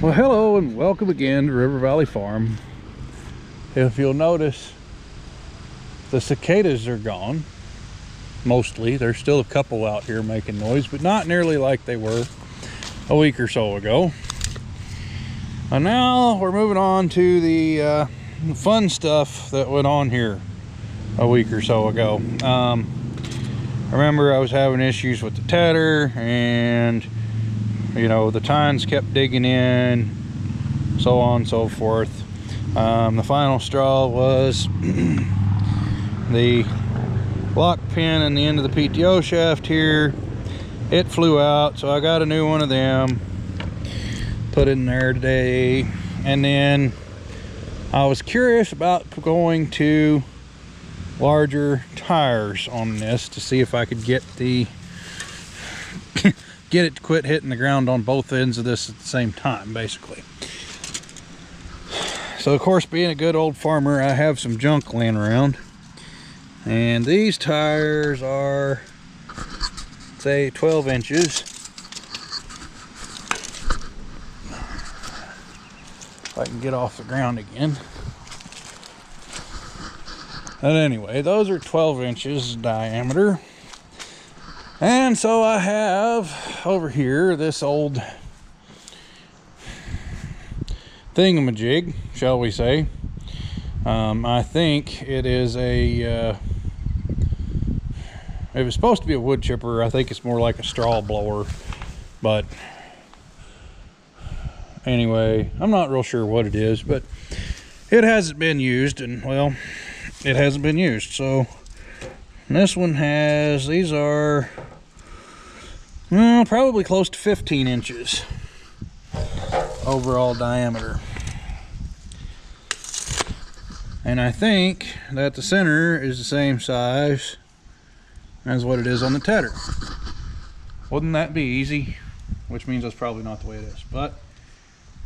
Well, hello and welcome again to River Valley Farm. If you'll notice, the cicadas are gone. Mostly. There's still a couple out here making noise, but not nearly like they were a week or so ago. And now we're moving on to the fun stuff that went on here a week or so ago. Remember, I was having issues with the tedder, and you know, the tines kept digging in, so on and so forth. The final straw was the lock pin in the end of the PTO shaft here. It flew out, so I got a new one of them, put it in there today. And then I was curious about going to larger tires on this to see if I could get the get it to quit hitting the ground on both ends of this at the same time, basically. So of course, being a good old farmer, I have some junk laying around, and these tires are, say, 12 inches. If I can get off the ground again. But anyway, those are 12 inches diameter. And so I have over here this old thingamajig, shall we say. I think it is a, it was supposed to be a wood chipper. I think it's more like a straw blower. But anyway, I'm not real sure what it is, but it hasn't been used, and well, it hasn't been used. So this one has, these are probably close to 15 inches overall diameter. And I think that the center is the same size as what it is on the tedder. Wouldn't that be easy? Which means that's probably not the way it is, but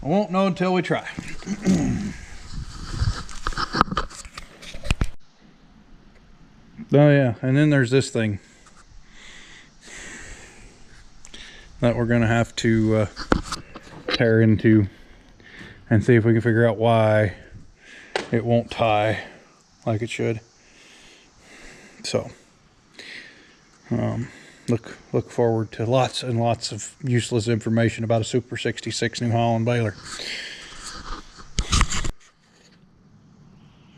I won't know until we try. Oh yeah, and then there's this thing that we're gonna have to tear into and see if we can figure out why it won't tie like it should. So look forward to lots and lots of useless information about a Super 66 New Holland baler.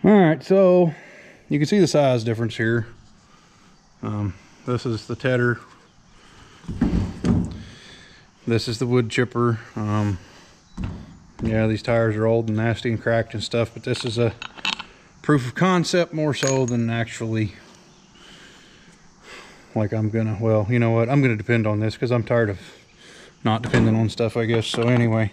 All right, so you can see the size difference here. This is the tedder. This is the wood chipper. Yeah, these tires are old and nasty and cracked and stuff, but this is a proof of concept more so than actually, like, I'm gonna, well, you know what, I'm gonna depend on this because I'm tired of not depending on stuff, I guess. So anyway,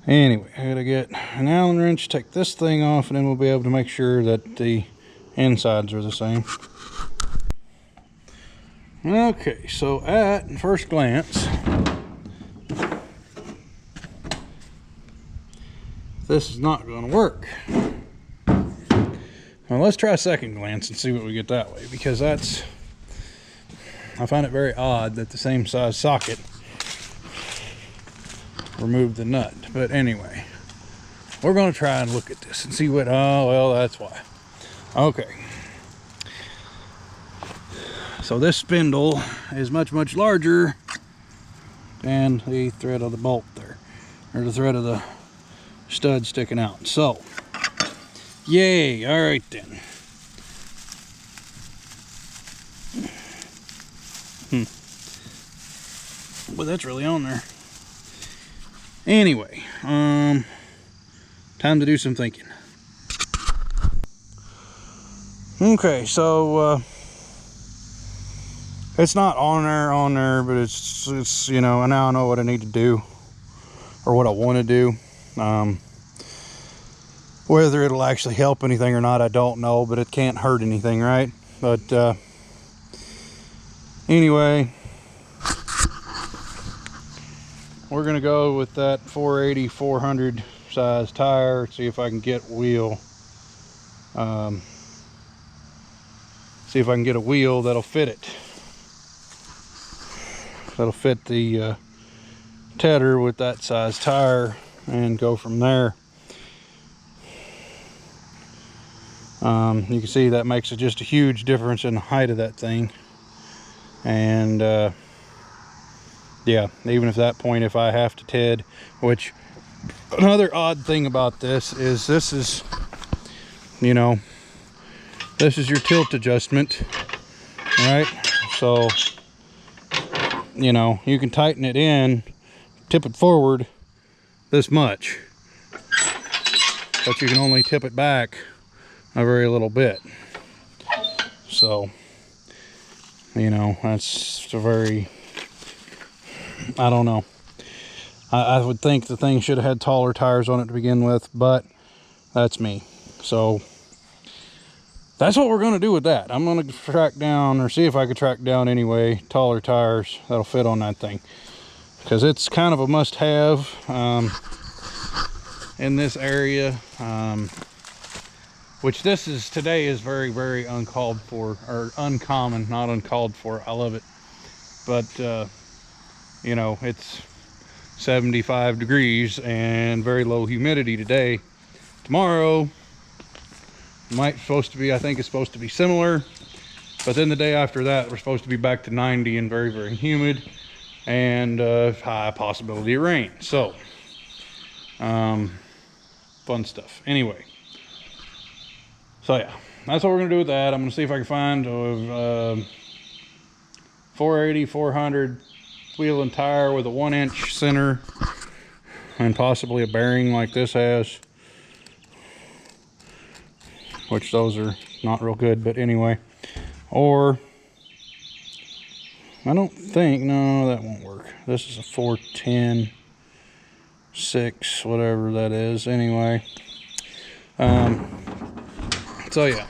I gotta get an Allen wrench, take this thing off, and then we'll be able to make sure that the insides are the same. Okay, so at first glance, this is not going to work. Well, let's try a second glance and see what we get that way, because that's, I find it very odd that the same size socket removed the nut. But anyway, we're going to try and look at this and see what, oh, well, that's why. Okay. So this spindle is much, much larger than the thread of the bolt there, or the thread of the stud sticking out. So, yay, all right then. Well, that's really on there. Anyway, time to do some thinking. Okay, so it's not on there, but it's you know, now I know what I need to do, or what I want to do. Whether it'll actually help anything or not, I don't know, but it can't hurt anything, right? But anyway, we're gonna go with that 480/400 size tire, see if I can get wheel See if I can get a wheel that'll fit it. That'll fit the Tedder with that size tire and go from there. You can see that makes just a huge difference in the height of that thing. And yeah, even at that point, if I have to TED, which another odd thing about this is, you know, this is your tilt adjustment, right? So, you know, you can tighten it in, tip it forward this much, but you can only tip it back a very little bit. So, you know, that's a very, I don't know. I would think the thing should have had taller tires on it to begin with, but that's me. So that's what we're going to do with that. I'm going to track down, or see if I could track down anyway, taller tires that'll fit on that thing, because it's kind of a must-have in this area. Which today is very, very uncalled for, or uncommon, not uncalled for. I love it. But, you know, it's 75 degrees and very low humidity today. Tomorrow, I think it's supposed to be similar. But then the day after that, we're supposed to be back to 90 and very, very humid. And high possibility of rain. So, fun stuff. Anyway. So yeah, that's what we're gonna do with that. I'm gonna see if I can find a 480, 400 wheel and tire with a 1-inch center and possibly a bearing like this has, which those are not real good, but anyway. Or, I don't think, no, that won't work. This is a 410, 6, whatever that is, anyway. So yeah,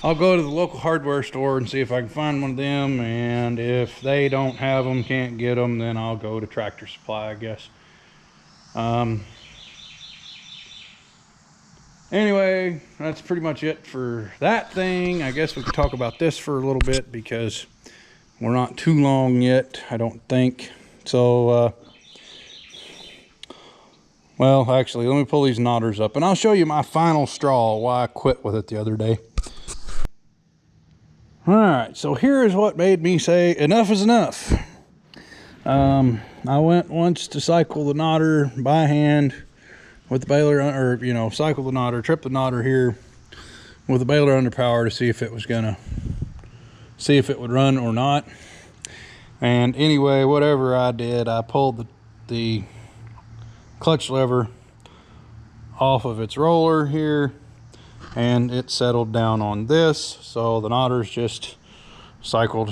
I'll go to the local hardware store and see if I can find one of them, and if they don't have them, can't get them, then I'll go to Tractor Supply, I guess. Anyway, that's pretty much it for that thing. I guess we could talk about this for a little bit, because we're not too long yet, I don't think. So, well, actually, let me pull these knotters up, and I'll show you my final straw, why I quit with it the other day. All right, so here is what made me say enough is enough. I went once to cycle the knotter by hand with the baler, or, you know, cycle the knotter, trip the knotter here with the baler under power to see if it was gonna, see if it would run or not. And anyway, whatever I did, I pulled the clutch lever off of its roller here, and it settled down on this, so the knotters just cycled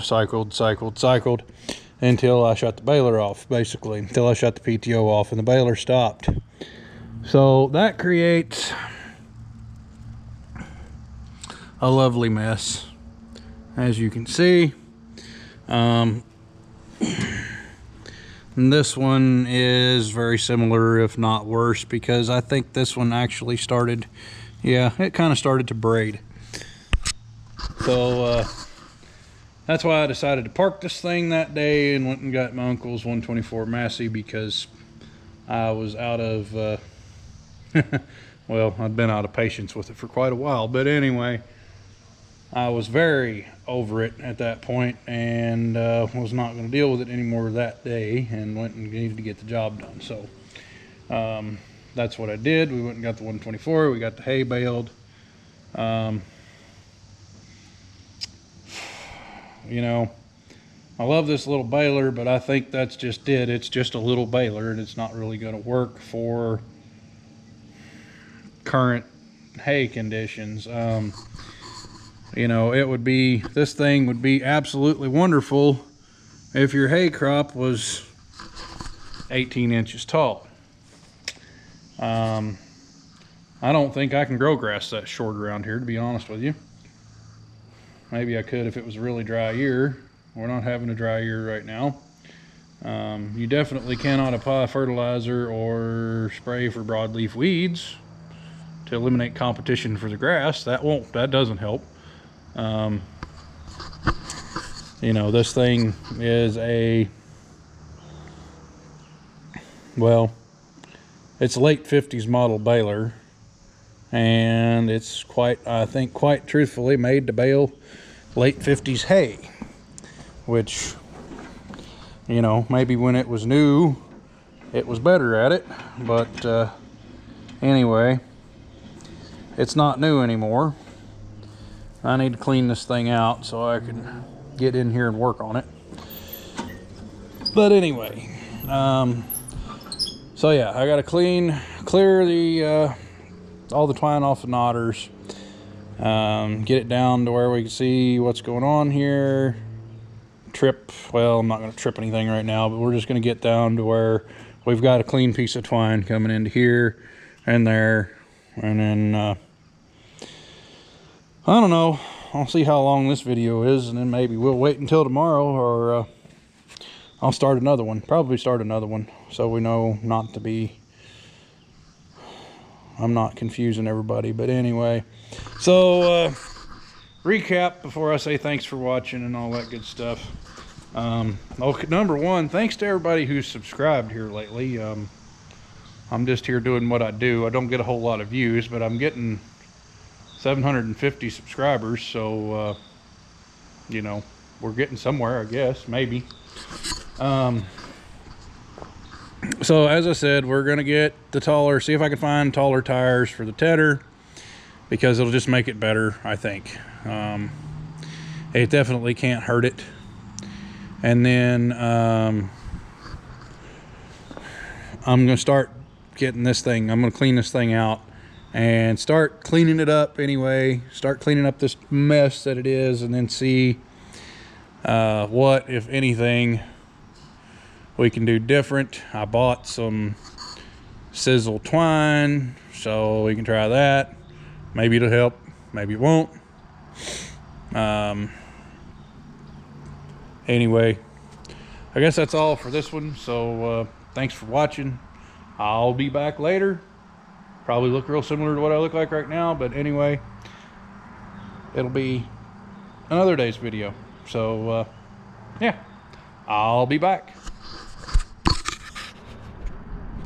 until I shut the baler off, basically until I shut the PTO off and the baler stopped. So that creates a lovely mess, as you can see. And this one is very similar, if not worse, because I think this one actually started, yeah, it kind of started to braid. So that's why I decided to park this thing that day and went and got my uncle's 124 Massey, because I was out of, well, I'd been out of patience with it for quite a while. But anyway, I was very over it at that point, and was not going to deal with it anymore that day, and went and needed to get the job done. So that's what I did. We went and got the 124. We got the hay baled. You know, I love this little baler, but I think that's just it. It's just a little baler, and it's not really going to work for current hay conditions. You know, this thing would be absolutely wonderful if your hay crop was 18 inches tall. I don't think I can grow grass that short around here, to be honest with you. Maybe I could if it was a really dry year. We're not having a dry year right now. You definitely cannot apply fertilizer or spray for broadleaf weeds to eliminate competition for the grass. That doesn't help. You know, this thing is a, well, it's a late 50s model baler, and it's quite, I think quite truthfully, made to bale late 50s hay, which, you know, maybe when it was new it was better at it, but anyway, it's not new anymore. I need to clean this thing out so I can get in here and work on it. But anyway, so yeah, I gotta clear the all the twine off the knotters, get it down to where we can see what's going on here. Well, I'm not gonna trip anything right now, but we're just gonna get down to where we've got a clean piece of twine coming into here and there, and then I don't know, I'll see how long this video is, and then maybe we'll wait until tomorrow, or I'll start another one. Probably start another one, so we know not to be, I'm not confusing everybody. But anyway, so recap before I say thanks for watching and all that good stuff. Okay, number one, thanks to everybody who's subscribed here lately. I'm just here doing what I do. I don't get a whole lot of views, but I'm getting 750 subscribers, so you know, we're getting somewhere, I guess, maybe. So as I said, we're gonna get the taller, see if I can find taller tires for the Tedder, because it'll just make it better, I think. It definitely can't hurt it. And then I'm gonna start getting this thing, I'm gonna clean this thing out and start cleaning it up anyway, start cleaning up this mess that it is, and then see what, if anything, we can do different. I bought some sizzle twine, so we can try that. Maybe it'll help, maybe it won't. Anyway, I guess that's all for this one. So thanks for watching. I'll be back later. Probably look real similar to what I look like right now, but anyway, it'll be another day's video. So yeah, I'll be back.